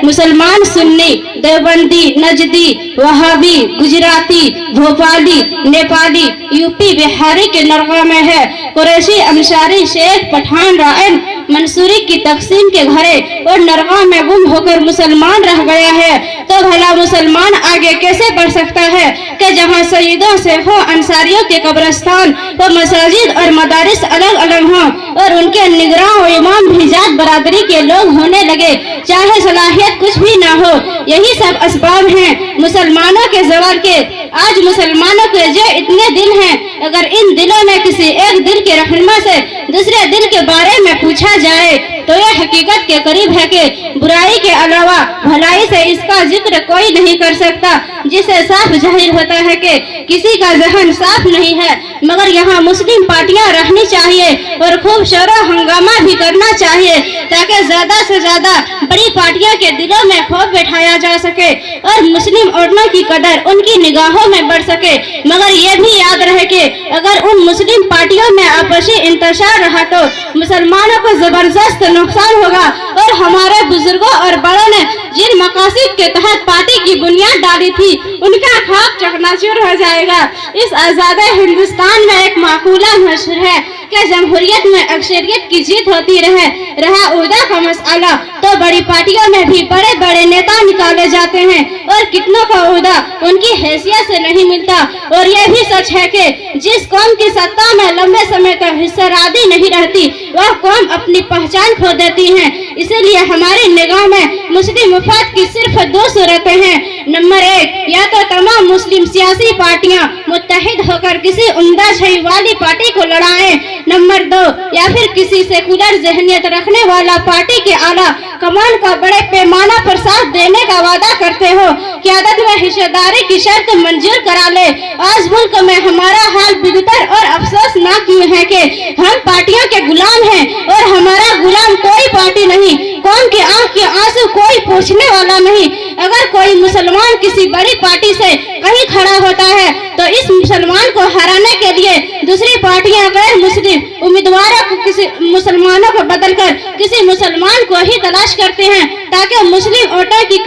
मुसलमान सुन्नी, देवबंदी, नजदी, वहाबी, गुजराती, भोपाली, नेपाली, यूपी, बिहारी के नरगा में है। कुरैशी, अंसारी, शेख, पठान, रायन, मंसूरी की तकसीम के घरे और नरगा में गुम होकर मुसलमान रह गया है। तो भला मुसलमान आगे कैसे बढ़ सकता है कि जहाँ सईदों से हो अंसारियों के कब्रिस्तान व मसाजिद और मदारिस अलग अलग हों और उनके निगरान व इमाम भी जात बरादरी के लोग होने लगे, चाहे सलाहियत कुछ भी ना हो। यही सब असबाब हैं मुसलमानों के ज़वाल के। आज मुसलमानों के जो इतने दिल हैं, अगर इन दिलों में किसी एक दिल के रहनुमा से दूसरे दिल के बारे में पूछा जाए तो यह हकीकत के करीब है कि बुराई के अलावा भलाई से इसका जिक्र कोई नहीं कर सकता, जिससे साफ जाहिर होता है कि किसी का जहन साफ नहीं है। मगर यहाँ मुस्लिम पार्टियां रहनी चाहिए और खूब शोर हंगामा भी करना चाहिए ताकि ज्यादा से ज्यादा बड़ी पार्टियों के दिलों में खौफ बैठाया जा सके और मुस्लिम औरतों की कदर उनकी निगाहों में बढ़ सके। मगर ये भी याद रहे कि अगर उन मुस्लिम पार्टियों में आपसी इंतशार रहा तो मुसलमानों को जबरदस्त नुकसान होगा और हमारे बुजुर्गों और बड़ों ने जिन मकासद के तहत पार्टी की बुनियाद डाली थी उनका खाक चकनाचूर हो जाएगा। इस आजाद हिंदुस्तान में एक माकूला मशहूर है कि जमहूरियत में अक्सरियत की जीत होती रहा उहदा का मसला तो बड़ी पार्टियों में भी बड़े बड़े नेता निकाले जाते हैं और कितनों का उहदा उनकी हैसियत से नहीं मिलता। और यह भी सच है कि जिस कौम की सत्ता में लंबे समय तक हिस्सेदारी नहीं रहती वह कौम अपनी पहचान खो देती है। इसीलिए हमारी निगाह में मुस्लिम मुफाद की सिर्फ दो सूरतें हैं। नंबर एक, या तो तमाम मुस्लिम सियासी पार्टियां मुत्तहिद होकर किसी उम्दा छई वाली पार्टी को लड़ाएं। नंबर दो, या फिर किसी सेकुलर जहनियत रखने वाला पार्टी के आला कमान का बड़े पैमाना पर साथ देने का वादा करते हो, क़यादत में हिस्सेदारी की शर्त मंजूर करा ले। आज मुल्क में हमारा हाल बिगतर और अफसोसनाक यूं है कि हम पार्टियों के गुलाम हैं और हमारा गुलाम कोई पार्टी नहीं, कौम की आंख के आंसू कोई पूछने वाला नहीं। अगर कोई मुसलमान किसी बड़ी पार्टी से कहीं खड़ा होता है तो इस मुसलमान को हराने के लिए दूसरी पार्टियां गैर मुस्लिम उम्मीदवारों को किसी मुसलमानों को बदलकर किसी मुसलमान को ही तलाश करते हैं ताकि मुस्लिम वोटों की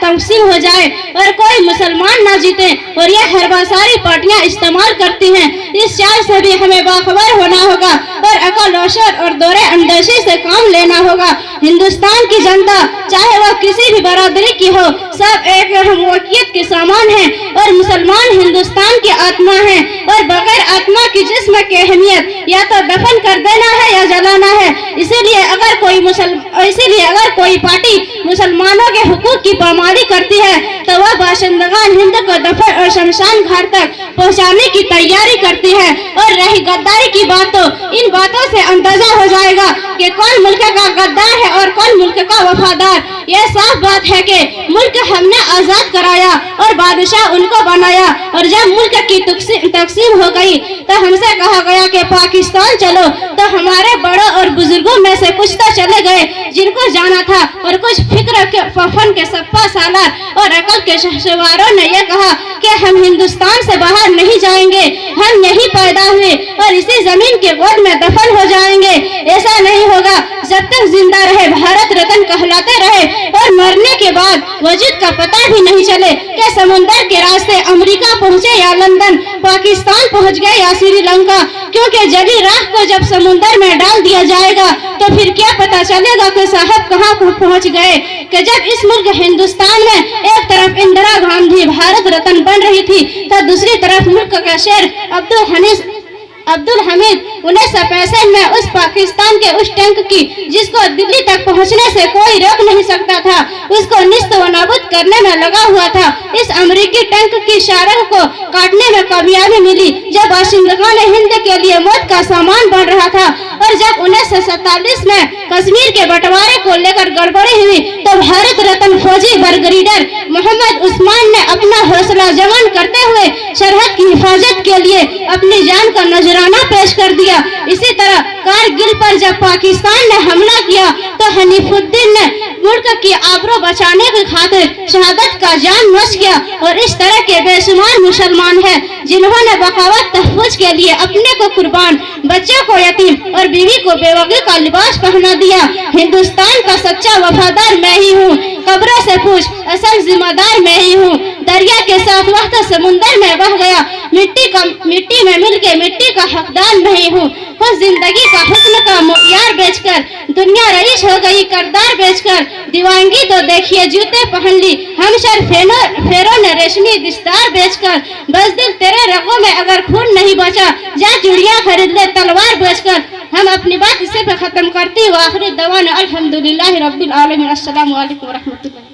तकसीम हो जाए और कोई मुसलमान ना जीते। और यह हर सारी पार्टियां इस्तेमाल करती हैं। इस चाल से भी हमें बाखबर होना होगा और अकल रोशन और दौरे अंदेशी से काम लेना होगा। हिंदुस्तान की जनता चाहे वह किसी भी बरादरी की हो सब एक हमवकियत के सामान है और मुसलमान हिंदुस्तान की आत्मा है और बगैर आत्मा की जिस्म की अहमियत या तो दफन कर देना है या जलाना है। इसीलिए अगर कोई पार्टी मुसलमानों के हुकूक की पामाली करती है तो वह बाशिंदगान हिंद को दफन और शमशान घाट तक पहुंचाने की तैयारी करती है। और रही गद्दारी की बात तो इन बातों से अंदाजा हो जाएगा कि कौन मुल्क का गद्दार है और कौन मुल्क का वफादार। यह साफ बात है कि मुल्क हमने आजाद कराया और बादशाह उनको बनाया और जब मुल्क की तकसीम हो गई तो हमसे कहा गया कि पाकिस्तान चलो, तो हमारे बड़ों और बुजुर्गों में से कुछ तो चले गए जिनको जाना था और कुछ फिक्र के फफन के सप्पा सालार और अकल के शहसवारों ने यह कहा कि हम हिंदुस्तान से बाहर नहीं जाएंगे, हम यहीं पैदा हुए और इसी जमीन के गोद में दफन हो जाएंगे। ऐसा नहीं होगा। जब तक जिंदा रहे भारत रत्न कहलाते रहे और मरने के बाद वजूद का पता भी नहीं चले कि समुंदर के रास्ते अमेरिका पहुंचे या लंदन, पाकिस्तान पहुंच गए या श्रीलंका। क्योंकि जली राख को जब समुंदर में डाल दिया जाएगा तो फिर क्या पता चलेगा कि साहब कहाँ पहुंच गए। कि जब इस मुल्क हिंदुस्तान में एक तरफ इंदिरा गांधी भारत रत्न बन रही थी तो दूसरी तरफ मुल्क का शेर अब्दुल हमीद 1965 में उस पाकिस्तान के उस टैंक की जिसको दिल्ली तक पहुंचने से कोई रोक नहीं सकता था उसको निस्त व नाबूद करने में लगा हुआ था। इस अमेरिकी टैंक की शारग को काटने में कामयाबी मिली जब बाशिंदगान हिंद के लिए मौत का सामान बन रहा था। और जब 1947 में कश्मीर के बंटवारे को लेकर गड़बड़ी हुई तो भारत रत्न फौजी ब्रिगेडियर मोहम्मद उस्मान ने अपना हौसला जवान करते हुए सरहद की हिफाजत के लिए अपनी जान का नजराना पेश कर दिया। इसी तरह कारगिल पर जब पाकिस्तान ने हमला किया तो हनीफुद्दीन ने मुल्क की आबरू बचाने की खातिर शहादत का जान नोच किया। और इस तरह के बेशुमार मुसलमान हैं जिन्होंने बगावत तहफ़्फ़ुज़ के लिए अपने को कुर्बान, बच्चों को यतीम और बीवी को बेवकूफ़ी का लिबास पहना दिया। हिंदुस्तान का सच्चा वफादार मैं ही हूँ, कब्रों से पूछ असल जिम्मेदार मैं ही हूँ। दरिया के साथ वक्त समुंदर में बह गया, मिट्टी में मिलके मिट्टी का हकदार मैं ही हूँ। खुद जिंदगी का हुस्न का मुयार बेचकर दुनिया रईस हो गई करदार बेचकर। दीवानगी तो देखिए जूते पहन ली हम सर फेरों ने रेशमी दिस्तार बेचकर। बस दिल तेरे रगों में अगर खून नहीं बचा जा चूड़ियां खरीद ले तलवार बेचकर। हम अपनी बात इसी पे खत्म करती हूँ। आखिरी दवान अल्हम्दुलिल्लाह रब्बिल आलमीन। अस्सलामु अलैकुम व रहमतुल्लाह।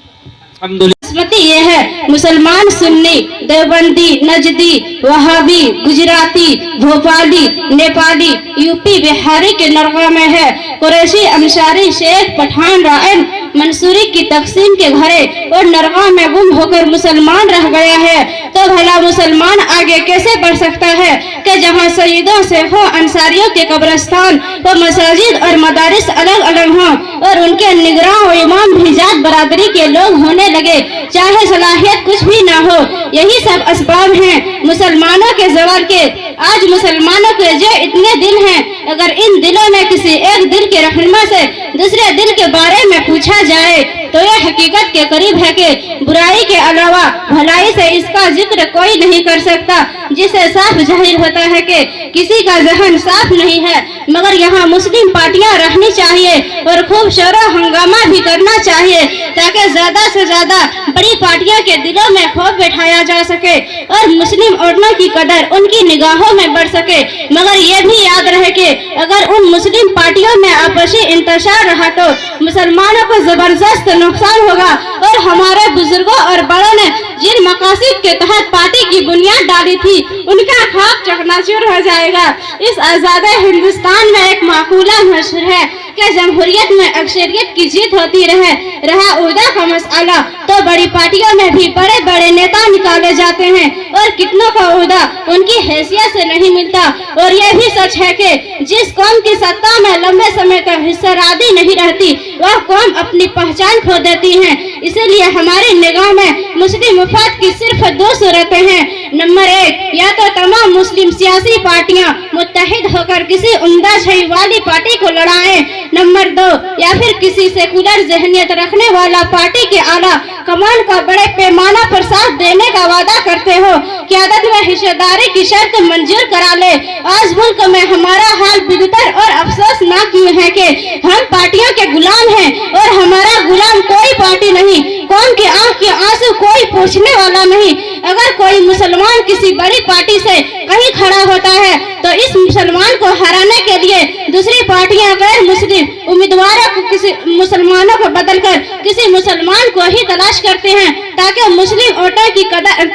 किस्मती ये है मुसलमान सुन्नी, देवबंदी, नजदी, वहाबी, गुजराती, भोपाली, नेपाली, यूपी बिहारी के नरगा में है। कुरैशी, अंसारी, शेख, पठान, रायन, मंसूरी की तकसीम के घरे और नरगा में गुम होकर मुसलमान रह गया है। तो भला मुसलमान आगे कैसे बढ़ सकता है कि जहाँ सईदों से हो अंसारियों के कब्रिस्तान व मसाजिद और मदारिस अलग अलग हों और उनके निगरान व इमाम भी जात बरादरी के लोग होने लगे, चाहे सलाहियत कुछ भी ना हो। यही सब असबाब हैं मुसलमानों के ज़वाल के। आज मुसलमानों के जो इतने दिल हैं, अगर इन दिलों में किसी एक दिल के रहनुमा से दूसरे दिल के बारे में पूछा जाए तो यह हकीकत के करीब है कि बुराई के अलावा भलाई से इसका जिक्र कोई नहीं कर सकता, जिससे साफ जाहिर होता है कि किसी का जहन साफ नहीं है। मगर यहाँ मुस्लिम पार्टियां रहनी चाहिए और खूब शोर हंगामा भी करना चाहिए ताकि ज्यादा से ज्यादा बड़ी पार्टियों के दिलों में खौफ बैठाया जा सके और मुस्लिम औरतों की कदर उनकी निगाहों में बढ़ सके। मगर ये भी याद रहे कि अगर उन मुस्लिम पार्टियों में आपसी इंतशार रहा तो मुसलमानों को जबरदस्त नुकसान होगा और हमारे बुजुर्गों और बड़ों ने जिन मकासद के तहत पार्टी की बुनियाद डाली थी उनका खाक चकनाचूर हो जाएगा। इस आजाद हिंदुस्तान में एक माकूला मशहूर है कि जमहूरियत में अक्सरियत की जीत होती रहा उहदा का मसला तो बड़ी पार्टियों में भी बड़े बड़े नेता निकाले जाते हैं और कितनों का उहदा उनकी हैसियत से नहीं मिलता। और यह भी सच है कि जिस कौम की सत्ता में लंबे समय तक हिस्सेदारी नहीं रहती वह कौम अपनी पहचान खो देती है। इसीलिए हमारी निगाह में मुस्लिम मुफाद की सिर्फ दो सूरतें हैं। नंबर एक, या तो तमाम मुस्लिम सियासी पार्टियां मुत्तहिद होकर किसी उम्दा छई वाली पार्टी को लड़ाएं। नंबर दो, या फिर किसी सेकुलर जहनियत रखने वाला पार्टी के आला कमान का बड़े पैमाना पर साथ देने का वादा करते हो, क़यादत में हिस्सेदारी की शर्त मंजूर करा ले। आज मुल्क में हमारा हाल बिदतर और अफसोसनाक यूं है कि हम पार्टियों के गुलाम हैं और हमारा गुलाम कोई पार्टी नहीं, कौम के आंख के आंसू कोई पूछने वाला नहीं। अगर कोई मुसलमान किसी बड़ी पार्टी से कहीं खड़ा होता है तो इस मुसलमान को हराने के लिए दूसरी पार्टियां गैर मुस्लिम उम्मीदवारों को किसी मुसलमानों को बदलकर किसी मुसलमान को ही तलाश करते हैं ताकि मुस्लिम वोटों की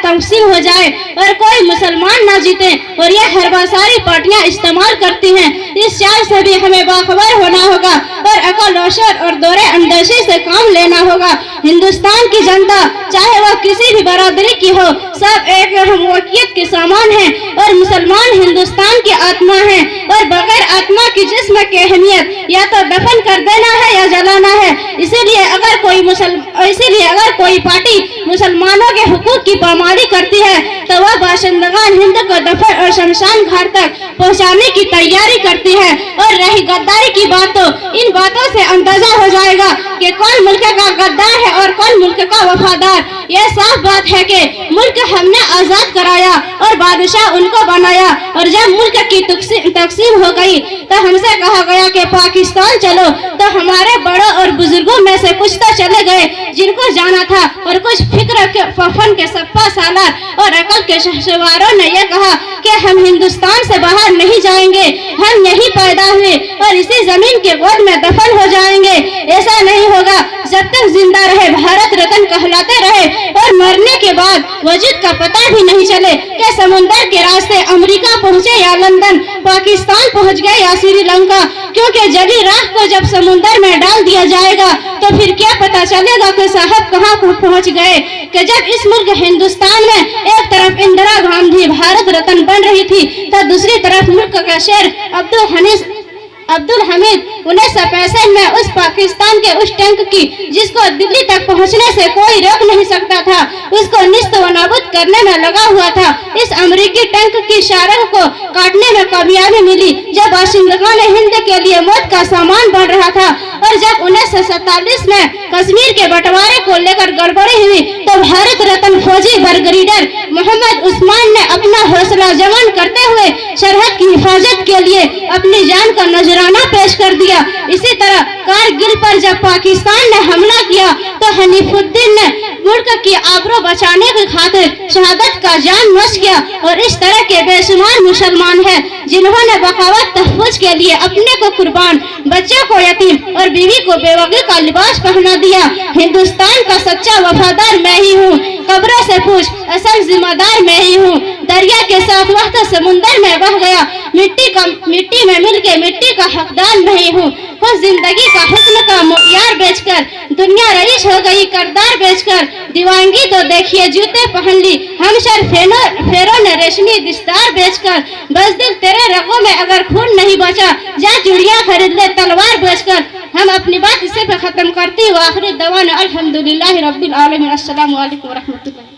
तकसीम हो जाए और कोई मुसलमान ना जीते। और यह हर सारी पार्टियां इस्तेमाल करती हैं। इस चाल से भी हमें बाखबर होना होगा और अकल रोशन और दौरे अंदेशी से काम लेना होगा। हिंदुस्तान की जनता चाहे वह किसी भी बरादरी की हो सब एक हमवकियत के सामान है और मुसलमान हिंदुस्तान की आत्मा है और बगैर आत्मा की जिस्म की अहमियत या तो दफन कर देना है या जलाना है। इसीलिए अगर कोई पार्टी मुसलमानों के हुकूक की पामाली करती है तो वह बाशिंदगान हिंद को दफन और शमशान घाट तक पहुंचाने की तैयारी करती है। और रही गद्दारी की बात तो इन बातों से अंदाजा हो जाएगा कि कौन मुल्क का गद्दार है और कौन मुल्क का वफादार। यह साफ बात है कि मुल्क हमने आजाद कराया और बादशाह उनको बनाया और जब मुल्क की तकसीम हो गई तो हमसे कहा गया कि पाकिस्तान चलो, तो हमारे बड़ों और बुजुर्गों में से कुछ तो चले गए जिनको जाना था और कुछ फिक्र के फफन के सप्पा सालार और अकल के शहसवारों ने यह कहा कि हम हिंदुस्तान से बाहर नहीं जाएंगे, हम यहीं पैदा हुए और इसी जमीन के गोद में दफन हो जाएंगे। ऐसा नहीं होगा। जब तक जिंदा रहे भारत रत्न कहलाते रहे और मरने के बाद वजूद का पता भी नहीं चले कि समुंदर के रास्ते अमेरिका पहुंचे या लंदन, पाकिस्तान पहुंच गए या श्रीलंका। क्योंकि जली राख को जब समुंदर में डाल दिया जाएगा तो फिर क्या पता चलेगा कि साहब कहाँ पहुंच गए। कि जब इस मुल्क हिंदुस्तान में एक तरफ इंदिरा गांधी भारत रत्न बन रही थी तो दूसरी तरफ मुल्क का शेर अब्दुल हमीद 1965 में उस पाकिस्तान के उस टैंक की जिसको दिल्ली तक पहुंचने से कोई रोक नहीं सकता था, उसको निस्त व नाबूद करने में लगा हुआ था। इस अमेरिकी टैंक की शारग को काटने में कामयाबी मिली जब बाशिंदगान हिंद के लिए मौत का सामान बन रहा था। और जब 1947 में कश्मीर के बंटवारे को लेकर गड़बड़ी हुई तो भारत रत्न फौजी ब्रिगेडियर मोहम्मद उस्मान ने अपना हौसला जवान करते हुए सरहद की हिफाजत के लिए अपनी जान का नजराना पेश कर दिया। इसी तरह कारगिल पर जब पाकिस्तान ने हमला किया तो हनीफुद्दीन ने मुल्क की आबरू बचाने की खातिर शहादत का जान नोश किया। और इस तरह के बेशुमार मुसलमान हैं जिन्होंने बगावत तहफ़्फ़ुज़ के लिए अपने को कुर्बान, बच्चों को यतीम और बीवी को बेवगी का लिबास पहना दिया। हिंदुस्तान का सच्चा वफादार मैं ही हूँ, कब्रों से पूछ असल जिम्मेदार मैं ही हूँ। दरिया के साथ वक्त समुंदर में बह गया, मिट्टी में मिलके मिट्टी का हकदार मैं ही हूँ। खुद जिंदगी का हुस्न का मुयार बेचकर दुनिया रईस हो गई करदार बेचकर। दीवानगी तो देखिए जूते पहन ली हमशर फेरों ने रेशमी दिस्तार बेचकर। बस दिल तेरे रगों में अगर खून नहीं बचा जा चूड़ियां खरीद ले तलवार बेचकर। हम अपनी बात इसी पे खत्म करती हूँ। आखिरी दवान अल्हम्दुलिल्लाह रब्बिल आलमीन। अस्सलामु अलैकुम व रहमतुल्लाह।